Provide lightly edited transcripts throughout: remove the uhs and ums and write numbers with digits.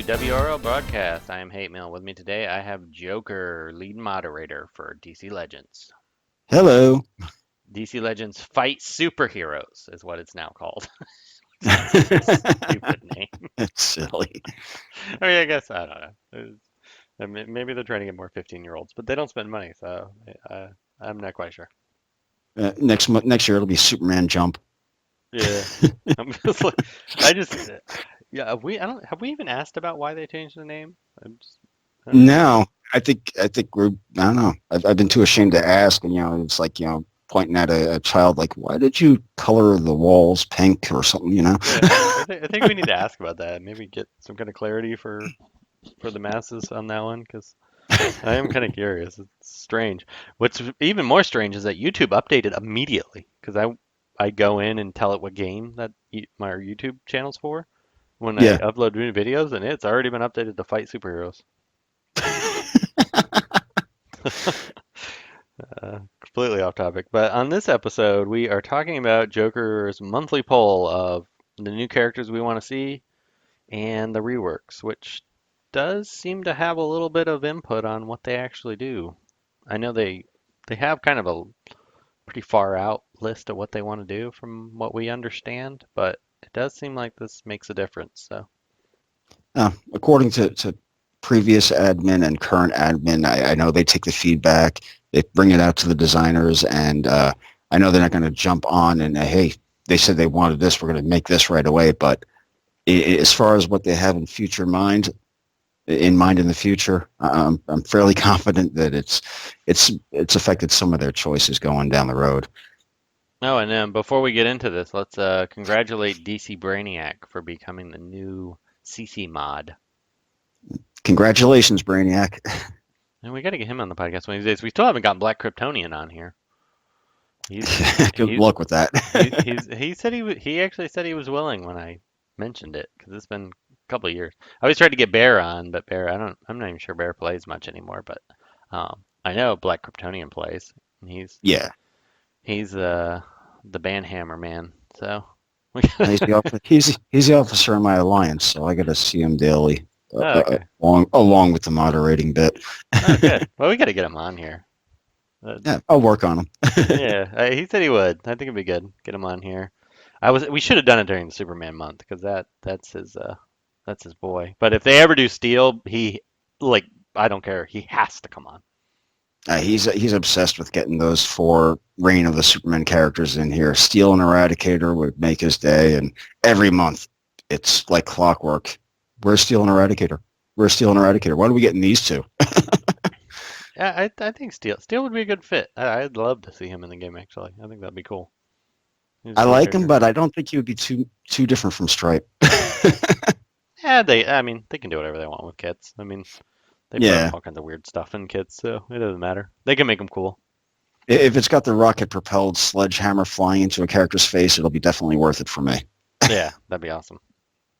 WROL Broadcast. I am Hate Mail. With me today, I have Joker, lead moderator for DC Legends. Hello. DC Legends Fight Superheroes is what it's now called. Stupid name. That's silly. I mean, I guess, I don't know. Maybe they're trying to get more 15-year-olds, but they don't spend money, so I'm not quite sure. Next year it'll be Superman Jump. Yeah. I'm just like, I just, yeah, have we even asked about why they changed the name? I don't know. No, I think we're. I don't know. I've been too ashamed to ask, and it's like pointing at a child like, why did you color the walls pink or something? Yeah, I think we need to ask about that. Maybe get some kind of clarity for the masses on that one, because I am kind of curious. It's strange. What's even more strange is that YouTube updated immediately, because I go in and tell it what game that my YouTube channel's for when I Yeah. upload new videos, and it's already been updated to fight superheroes. Completely off topic. But on this episode, we are talking about Joker's monthly poll of the new characters we want to see and the reworks, which does seem to have a little bit of input on what they actually do. I know they have kind of a pretty far out list of what they want to do from what we understand, but it does seem like this makes a difference. So, According to previous admin and current admin, I know they take the feedback, they bring it out to the designers, and I know they're not going to jump on and hey, they said they wanted this, we're going to make this right away. But as far as what they have in mind in the future, I'm fairly confident that it's affected some of their choices going down the road. oh, and then before we get into this, let's congratulate DC Brainiac for becoming the new CC mod. Congratulations, Brainiac. And we got to get him on the podcast one of these days. We still haven't got Black Kryptonian on here. He's Good he's luck with that. he said he actually said he was willing when I mentioned it, because it's been a couple of years. I always tried to get Bear on, but Bear, I'm not even sure Bear plays much anymore. But I know Black Kryptonian plays. And Yeah. he's the Banhammer man. So He's the officer in my alliance, so I got to see him daily, oh, okay. along with the moderating bit. Oh, good. Well, we got to get him on here. Uh, Yeah, I'll work on him. yeah, he said he would. I think it'd be good. Get him on here. We should have done it during the Superman month, because that's his boy. But if they ever do Steel, like I don't care. He has to come on. He's obsessed with getting those four Reign of the Superman characters in here. Steel and Eradicator would make his day, and every month it's like clockwork. Where's Steel and Eradicator? Where's Steel and Eradicator? When are we getting these two? Yeah, I think Steel would be a good fit. I'd love to see him in the game. Actually, I think that'd be cool. He's a I cool like him, character. but I don't think he would be too different from Stripe. Yeah, I mean, they can do whatever they want with kits. I mean, they put Yeah, all kinds of weird stuff in kits, so it doesn't matter. They can make them cool. if it's got the rocket-propelled sledgehammer flying into a character's face, it'll be definitely worth it for me. Yeah, that'd be awesome.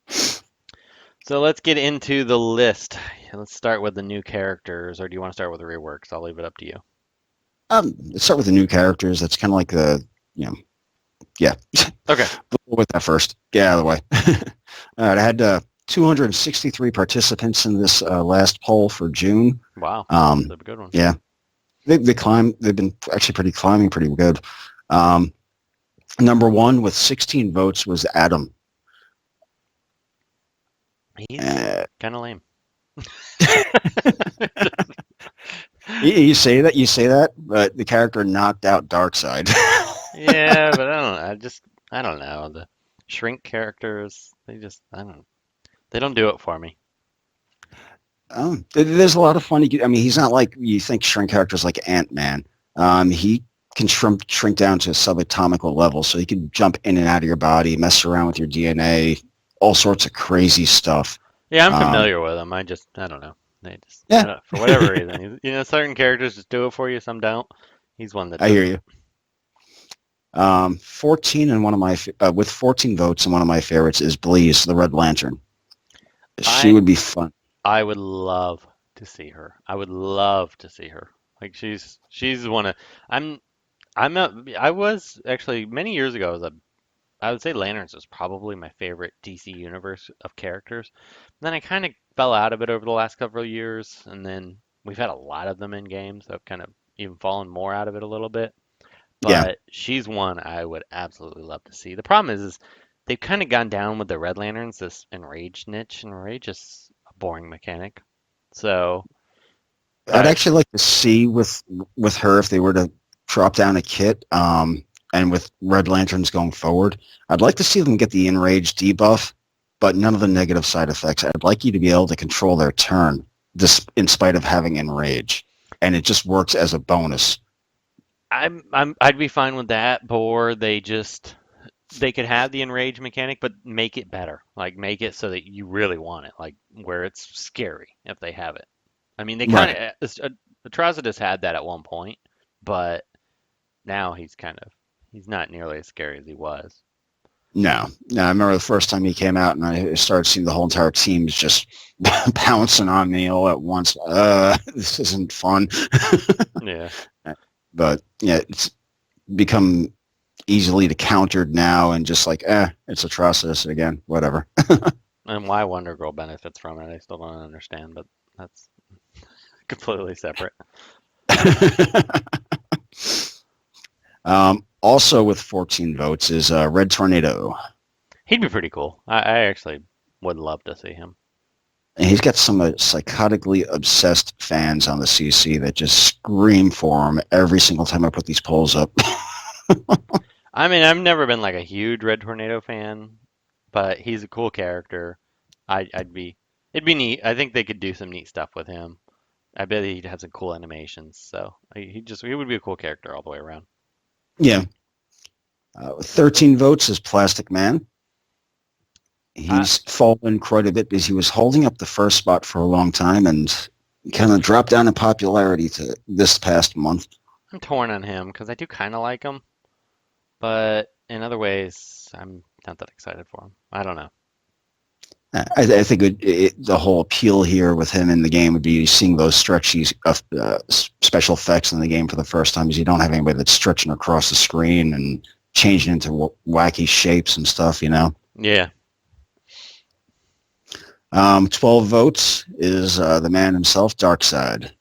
So let's get into the list. Let's start with the new characters, or do you want to start with the reworks? I'll leave it up to you. Let's start with the new characters. That's kind of like yeah. Okay. We'll with that first. Get out of the way. All right, I had 263 participants in this last poll for June. Wow, Um, that's a good one. yeah, they climb. They've been actually climbing pretty good. Um, Number one with 16 votes was Adam. He's Uh, kind of lame. you say that, but the character knocked out Darkseid. Yeah, but I don't know. The shrink characters, they don't do it for me. There's a lot of fun. I mean, he's not like you think shrink characters like Ant-Man. He can shrink down to a subatomical level, so he can jump in and out of your body, mess around with your DNA, all sorts of crazy stuff. Yeah, I'm Um, familiar with them. I don't know. I yeah, don't, for whatever reason, certain characters just do it for you, some don't. He's one that I hear doesn't. you. 14 and one of my with 14 votes, and one of my favorites is Bleeze, the Red Lantern. She I would be fun. I would love to see her. I would love to see her. Like she's one of I'm I'm not I was actually many years ago I would say Lanterns was probably my favorite DC universe of characters. Then I kind of fell out of it over the last couple of years, and then we've had a lot of them in games, so I've kind of even fallen more out of it a little bit. Yeah. But she's one I would absolutely love to see. The problem is they've kind of gone down with the Red Lanterns, this enraged niche. Enrage is a boring mechanic. So, I'd but actually like to see with her if they were to drop down a kit, and with Red Lanterns going forward, I'd like to see them get the enrage debuff, but none of the negative side effects. I'd like you to be able to control their turn, this in spite of having enrage, and it just works as a bonus. I'd be fine with that, or they could have the enrage mechanic, but make it better. Like make it so that you really want it, like where it's scary if they have it. I mean, they kind Right. of Atrocitus had that at one point, but now he's not nearly as scary as he was. No, no. I remember the first time he came out, and I started seeing the whole entire team just pouncing on me all at once. This isn't fun. Yeah. But yeah, it's become easily to countered now, and just like, it's Atrocitus again. Whatever. And why Wonder Girl benefits from it, I still don't understand, but that's completely separate. Also with 14 votes is Red Tornado. He'd be pretty cool. I actually would love to see him. And he's got some psychotically obsessed fans on the CC that just scream for him every single time I put these polls up. I mean, I've never been like a huge Red Tornado fan, but he's a cool character. It'd be neat. I think they could do some neat stuff with him. I bet he'd have some cool animations. So he would be a cool character all the way around. Yeah. With 13 votes is Plastic Man. He's fallen quite a bit because he was holding up the first spot for a long time and kind of dropped down in popularity to this past month. I'm torn on him because I do kind of like him, but in other ways, I'm not that excited for him. I don't know. I think the whole appeal here with him in the game would be seeing those stretchy special effects in the game for the first time, because you don't have anybody that's stretching across the screen and changing into wacky shapes and stuff, you know? Yeah. 12 votes is the man himself, Darkseid.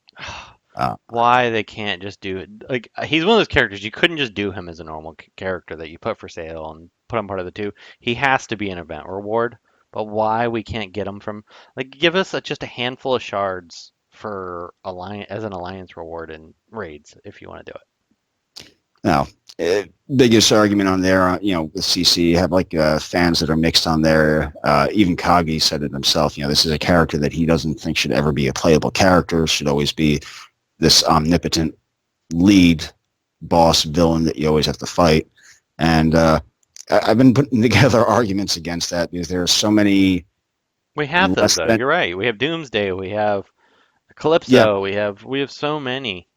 Why they can't just do it? Like he's one of those characters you couldn't just do him as a normal character that you put for sale and put him part of the two. He has to be an event reward. But why we can't get them from like give us just a handful of shards for alliance as an alliance reward in raids if you want to do it. Now, biggest argument on there, with CC, you have like fans that are mixed on there. Even Kagi said it himself. This is a character that he doesn't think should ever be a playable character. Should always be this omnipotent lead boss villain that you always have to fight. And I've been putting together arguments against that because there are so many. We have those though. You're right. We have Doomsday. We have Calypso. Yeah. We have so many.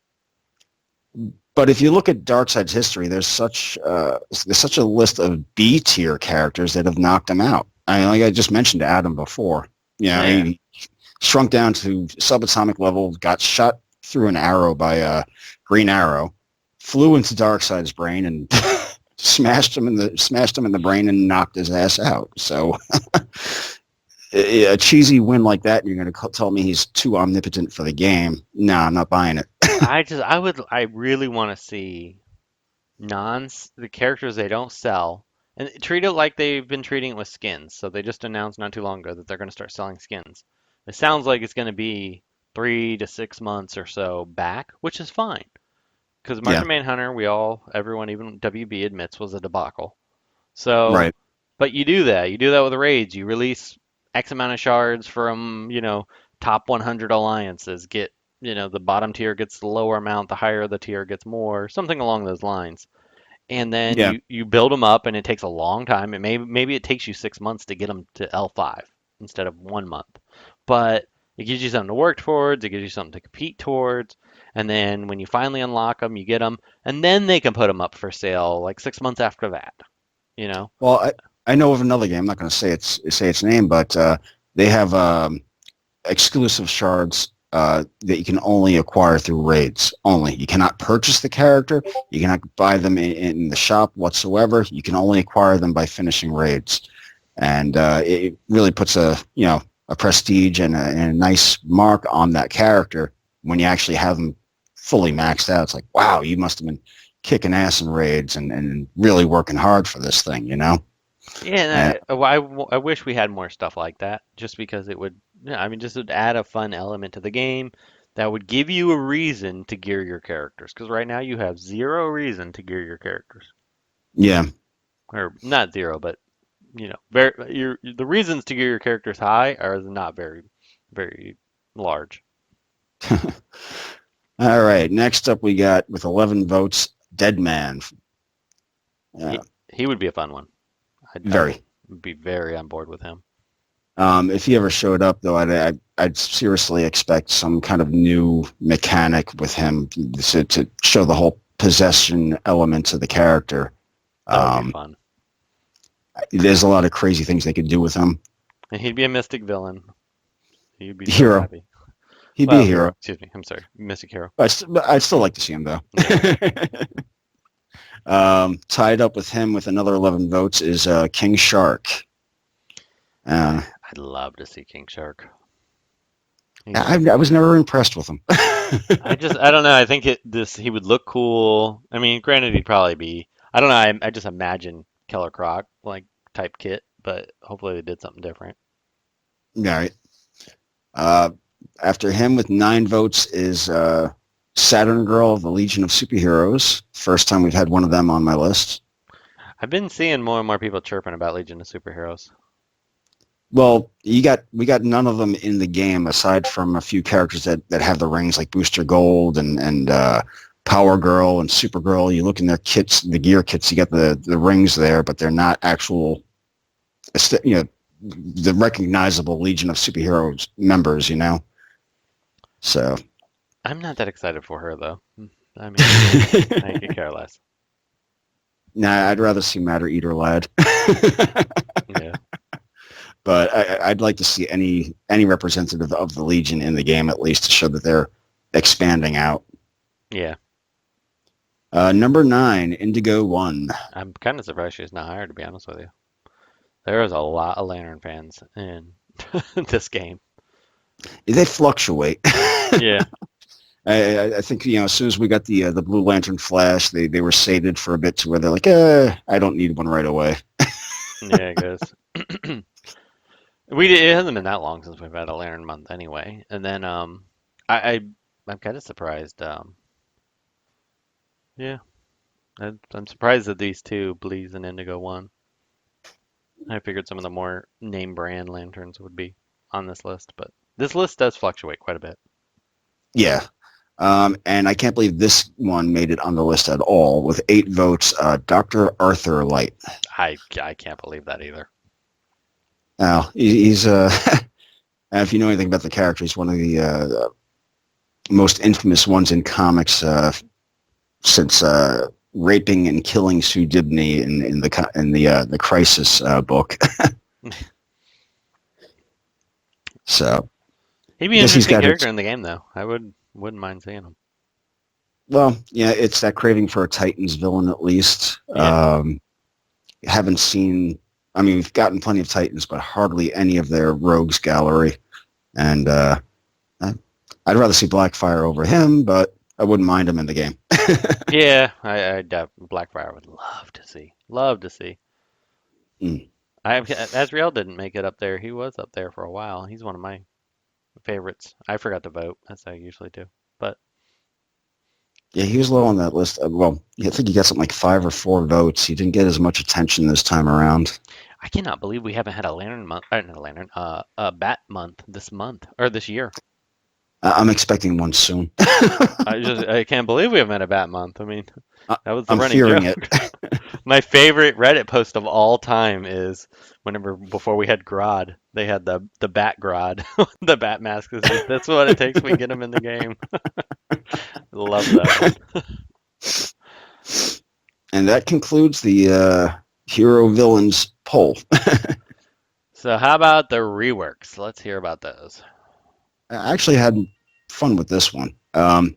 But if you look at Darkseid's history, there's such a list of B tier characters that have knocked him out. I mean, like I just mentioned to Adam before. He shrunk down to subatomic level, got shot through an arrow by a Green Arrow, flew into Darkseid's brain and smashed him in the brain and knocked his ass out. So a cheesy win like that, and you're going to tell me he's too omnipotent for the game? No, I'm not buying it. I really want to see the characters they don't sell and treat it like they've been treating it with skins. So they just announced not too long ago that they're going to start selling skins. It sounds like it's going to be 3 to 6 months or so back, which is fine. Because Martian Manhunter, everyone, even WB admits was a debacle. So, right. But you do that. You do that with raids. You release X amount of shards from, top 100 alliances. The bottom tier gets the lower amount, the higher the tier gets more, something along those lines. And then you build them up, and it takes a long time. Maybe it takes you 6 months to get them to L5 instead of 1 month. But it gives you something to work towards. It gives you something to compete towards. And then when you finally unlock them, you get them, and then they can put them up for sale like 6 months after that. Well, I know of another game. I'm not going to say its name, but they have exclusive shards that you can only acquire through raids. Only you cannot purchase the character. You cannot buy them in the shop whatsoever. You can only acquire them by finishing raids, and it really puts a a prestige and a nice mark on that character. When you actually have them fully maxed out, it's like, wow, you must have been kicking ass in raids and really working hard for this thing, you know? Yeah, and I wish we had more stuff like that, just because it would, yeah, I mean, just would add a fun element to the game that would give you a reason to gear your characters. Because right now you have zero reason to gear your characters, Yeah. or not zero, but very the reasons to gear your characters high are not very large. All right. Next up, we got with 11 votes, Dead Man. He Uh, he would be a fun one. I'd very. be very on board with him. If he ever showed up, though, I'd seriously expect some kind of new mechanic with him to show the whole possession element to the character. That would be Um, fun. there's a lot of crazy things they could do with him. And he'd be a mystic villain. He'd be so Hero. happy. He'd be a Well, hero. hero. Excuse me. I'm sorry. Mystic hero. But I'd still like to see him, though. Yeah. Tied up with him with another 11 votes is King Shark. I'd love to see King Shark. I was never impressed with him. I don't know. I think he would look cool. I mean, granted, he'd probably be. I don't know. I just imagine Killer Croc like type kit, but hopefully they did something different. All right. After him with 9 votes is Saturn Girl of the Legion of Superheroes. First time we've had one of them on my list. I've been seeing more and more people chirping about Legion of Superheroes. Well, we got none of them in the game aside from a few characters that have the rings like Booster Gold and Power Girl and Supergirl. You look in their kits, the gear kits, you got the rings there, but they're not actual, the recognizable Legion of Superheroes members, you know? So. I'm not that excited for her though. I mean, I could care less. Nah, I'd rather see Matter Eater Lad. Yeah. But I'd like to see any representative of the Legion in the game at least to show that they're expanding out. Yeah. Number 9, Indigo 1. I'm kind of surprised she's not hired, to be honest with you. There is a lot of Lantern fans in this game. They fluctuate. Yeah. I think as soon as we got the Blue Lantern Flash, they were sated for a bit to where they're like, I don't need one right away. Yeah, I guess. It hasn't been that long since we've had a Lantern month anyway. And then I'm kind of surprised. Yeah, I'm surprised that these two, Bleeze and Indigo, won. I figured some of the more name brand lanterns would be on this list, but this list does fluctuate quite a bit. Yeah. And I can't believe this one made it on the list at all. With 8 votes, Dr. Arthur Light. I can't believe that either. Now, he's if you know anything about the character, he's one of the most infamous ones in comics since raping and killing Sue Dibney in the Crisis book. So He'd be an interesting character in the game, though. I wouldn't mind seeing him. Well, yeah, it's that craving for a Titans villain at least. Yeah. Haven't seen. I mean, we've gotten plenty of Titans, but hardly any of their rogues gallery. And I'd rather see Blackfire over him, but I wouldn't mind him in the game. Yeah, I Blackfire would love to see. Love to see. Mm. Azrael didn't make it up there. He was up there for a while. He's one of my favorites. I forgot to vote, as I usually do. But yeah, he was low on that list. Well, I think he got something like 5 or 4 votes. He didn't get as much attention this time around. I cannot believe we haven't had a Lantern month, not a Lantern, a Bat month this month or this year. I'm expecting one soon. I can't believe we haven't had a Bat month. I mean, that was the running fearing joke. it. My favorite Reddit post of all time is before we had Grodd, they had the Bat Grodd, the Bat mask. That's what it takes. We get him in the game. Love that one. And that concludes the hero villains poll. So how about the reworks? Let's hear about those. I actually had fun with this one. I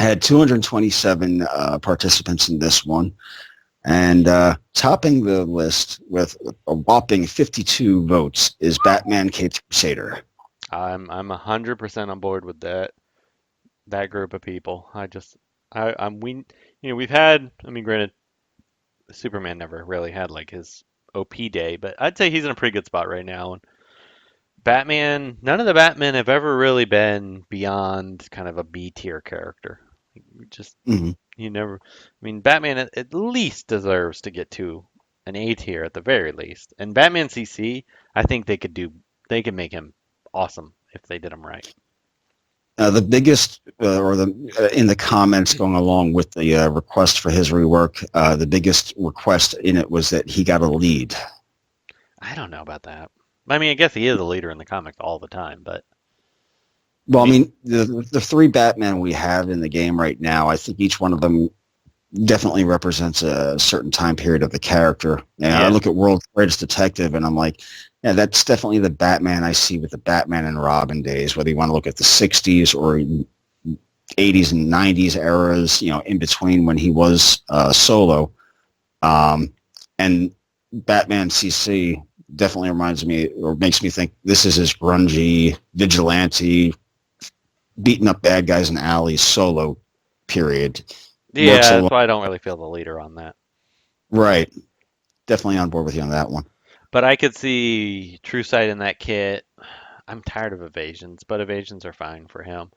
had 227 participants in this one, And topping the list with a whopping 52 votes is Batman Caped Crusader. I'm 100% on board with that group of people. I'm we we've had, I mean, granted, Superman never really had like his OP day, but I'd say he's in a pretty good spot right now. And Batman, none of the Batmen have ever really been beyond kind of a B tier character. Just Mm-hmm. you never. I mean, Batman at least deserves to get to an A tier at the very least. And Batman CC, I think they could make him awesome if they did him right. The biggest, or the in the comments going along with the request for his rework, the biggest request in it was that he got a lead. I don't know about that. I mean, I guess he is a leader in the comics all the time, but I Well, I mean, mean, the three Batman we have in the game right now, I think each one of them definitely represents a certain time period of the character. And I yeah, look at World's Greatest Detective, and I'm like, yeah, that's definitely the Batman I see with the Batman and Robin days. Whether you want to look at the '60s or '80s and '90s eras, in between when he was solo, um, and Batman CC definitely reminds me or makes me think this is his grungy vigilante beating up bad guys in alleys solo period. Works yeah. a That's lot. why I don't really feel the leader on that. Right. Definitely on board with you on that one. But I could see True Sight in that kit. I'm tired of evasions, but evasions are fine for him.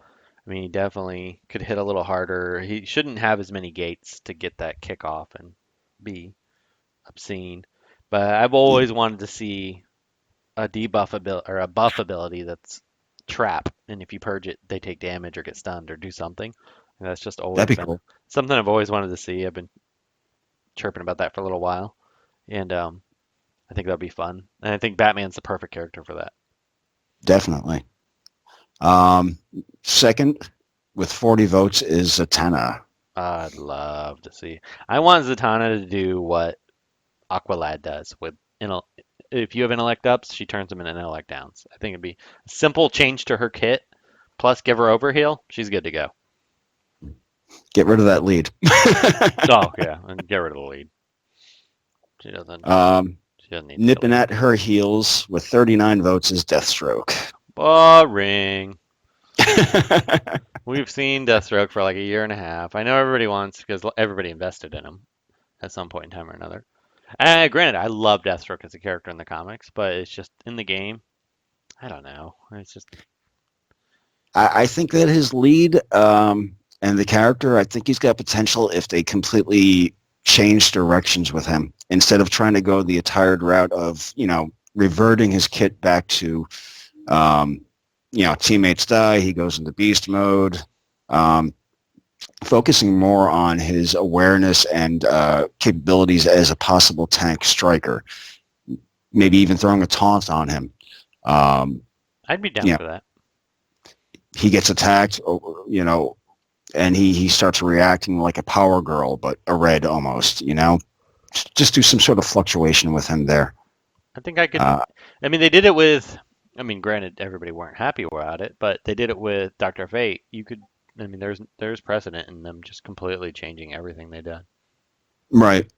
I mean, he definitely could hit a little harder. He shouldn't have as many gates to get that kickoff and be obscene. But I've Yeah, always wanted to see a debuff ability or a buff ability that's trap, and if you purge it, they take damage or get stunned or do something. And that's just that'd always be been cool. something I've always wanted to see. I've been chirping about that for a little while, and I think that'd be fun. And I think Batman's the perfect character for that. Definitely. Um, Second, with 40 votes, is Zatanna. I'd love to see. I want Zatanna to do what Aqualad does with intel. If you have intellect ups, she turns them into intellect downs. I think it'd be a simple change to her kit, plus give her overheal. She's good to go. Get rid of that lead. Oh yeah, and get rid of the lead. She doesn't. um, She doesn't need to be a Nipping lead. at her heels with 39 votes is Deathstroke. Boring. We've seen Deathstroke for like a year and a half. I know everybody wants because everybody invested in him at some point in time or another. And granted, I love Deathstroke as a character in the comics, but it's just in the game. I don't know. It's just I think that his lead and the character, I think he's got potential if they completely change directions with him instead of trying to go the tired route of reverting his kit back to um, teammates die, he goes into beast mode. Um, Focusing more on his awareness and capabilities as a possible tank striker, maybe even throwing a taunt on him. Um, I'd be down you know, for that. he gets attacked, and he starts reacting like a power girl, but a red almost. Just do some sort of fluctuation with him there. I think I could. Uh, I mean, they did it with. I mean, granted, everybody weren't happy about it, but they did it with Doctor Fate. You could. I mean, there's precedent in them just completely changing everything they did. right.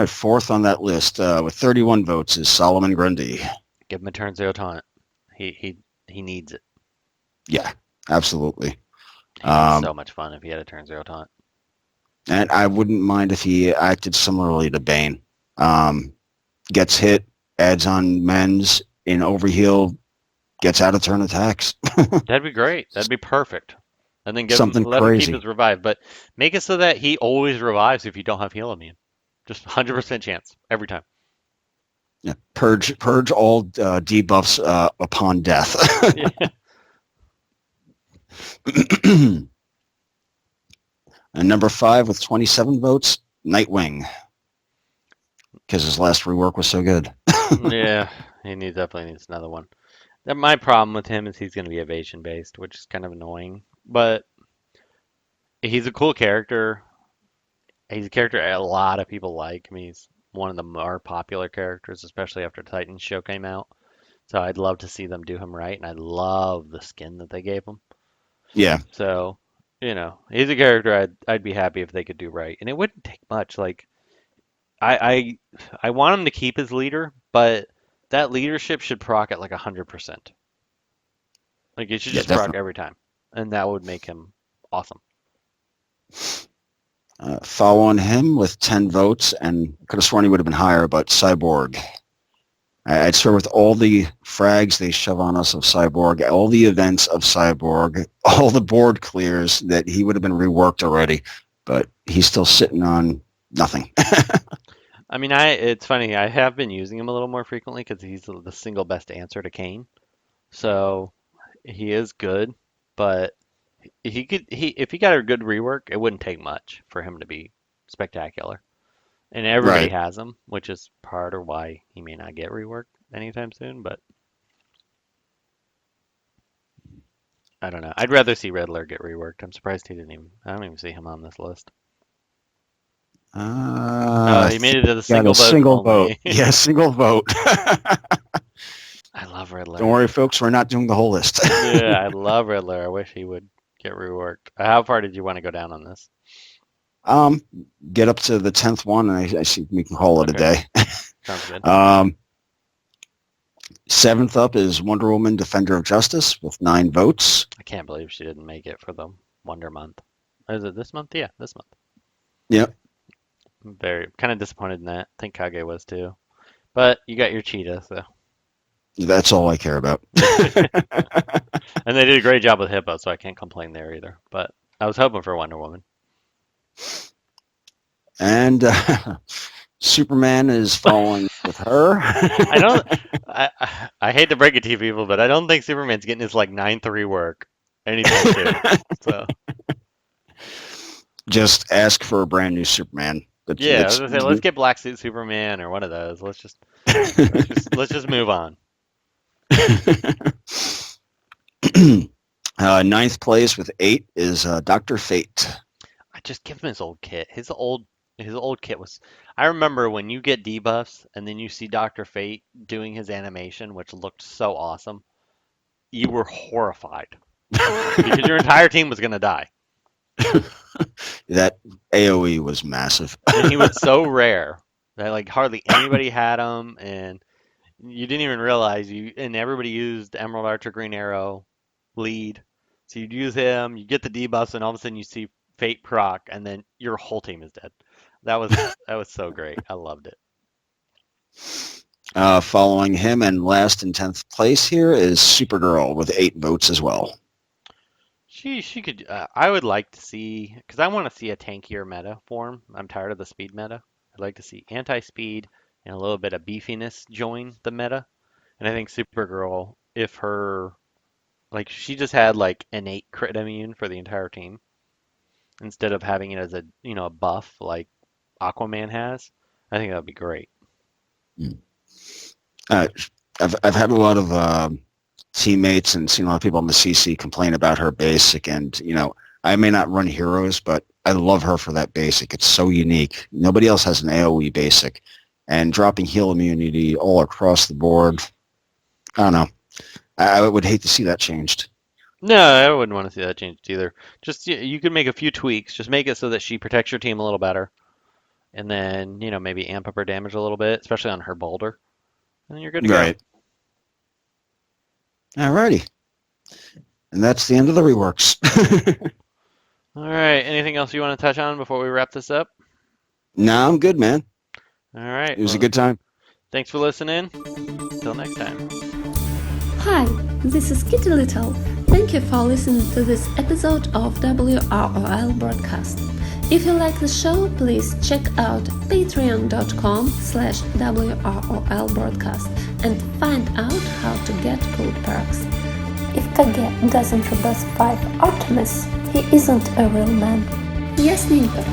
Fourth on that list with 31 votes is Solomon Grundy. Give him a turn zero taunt. He needs it. Yeah, absolutely. He'd be Um, so much fun if he had a turn zero taunt. and I wouldn't mind if he acted similarly to Bane. Um, Gets hit, adds on mends in overheal, gets out of turn attacks. That'd be great. That'd be perfect. And then Something let him keep crazy. his revive, but make it so that he always revives if you don't have heal immune. Just 100% chance every time. Yeah. Purge all debuffs upon death. Yeah. And number 5 with 27 votes, Nightwing, because his last rework was so good. Yeah, definitely needs another one. My problem with him is he's going to be evasion based, which is kind of annoying. But he's a cool character. He's a character a lot of people like. I mean, he's one of the more popular characters, especially after Titans show came out. So I'd love to see them do him right, and I love the skin that they gave him. Yeah, So He's a character I'd be happy if they could do right, and it wouldn't take much. Like I I want him to keep his leader, but that leadership should proc at like 100%. Like it should Yeah, just proc definitely. every time, and that would make him awesome. Following him with 10 votes, and I could have sworn he would have been higher, but Cyborg. I'd swear with all the frags they shove on us of Cyborg, all the events of Cyborg, all the board clears, that he would have been reworked already, but he's still sitting on nothing. I mean, it's funny. I have been using him a little more frequently because he's the single best answer to Kane. So he is good, but he if he got a good rework, it wouldn't take much for him to be spectacular. And everybody Right. has him, which is part of why he may not get reworked anytime soon. But I don't know. I'd rather see Riddler get reworked. I'm surprised he didn't even. I don't even see him on this list. Oh, I he made think it to the we got a single vote single vote. only. Yeah, single vote. I love Don't Riddler. worry, folks. We're not doing the whole list. Yeah, I love Riddler. I wish he would get reworked. How far did you want to go down on this? um, get up to the 10th one, and I see we can call it a Okay, day. sounds good. um, 7th up is Wonder Woman, Defender of Justice, with 9 votes. I can't believe she didn't make it for the Wonder Month. Is it this month? Yeah, this month. Yep, I'm very kind of disappointed in that. I think Kage was too. But you got your cheetah, so. that's all I care about. And they did a great job with Hippo, so I can't complain there either. But I was hoping for Wonder Woman. And Superman is following with her. I don't. I hate to break it to you people, but I don't think Superman's getting his like 9th rework anytime soon. So Just ask for a brand new Superman. yeah, I was gonna say let's get Black Suit Superman or one of those. Let's just move on. Ninth place with 8 is Dr. Fate. I just give him his old kit. His old kit was. I remember when you get debuffs and then you see Doctor Fate doing his animation, which looked so awesome. You were horrified because your entire team was gonna die, That AoE was massive. and he was so rare that like hardly anybody had him, and you didn't even realize you. And everybody used Emerald Archer, Green Arrow, lead. So you'd use him, you get the debuffs, and all of a sudden you see Fate proc, and then your whole team is dead. That was so great. I loved it. Following him and last in 10th place here is Supergirl with 8 votes as well. She could. I would like to see because I want to see a tankier meta form. I'm tired of the speed meta. I'd like to see anti-speed and a little bit of beefiness join the meta. And I think Supergirl, if her like she just had like innate crit immune for the entire team instead of having it as a buff like Aquaman has, I think that would be great. Uh, I've had a lot of teammates and seen a lot of people on the CC complain about her basic, and I may not run heroes, but I love her for that basic. It's so unique. Nobody else has an AoE basic, and dropping heal immunity all across the board. I don't know. I would hate to see that changed. No, I wouldn't want to see that changed either. Just you could make a few tweaks. Just make it so that she protects your team a little better, and then maybe amp up her damage a little bit, especially on her boulder, and then you're good to go. Right. Alrighty. And that's the end of the reworks. All right. Anything else you want to touch on before we wrap this up? No, I'm good, man. All right. It was a Well, good time. thanks for listening. Till next time. Hi, this is Kitty Little. Thank you for listening to this episode of WROL Broadcast. If you like the show, please check out patreon.com/WROL Broadcast and find out how to get cool perks. If Kage doesn't rebus 5 Artemis, he isn't a real man. Yes, Ninja.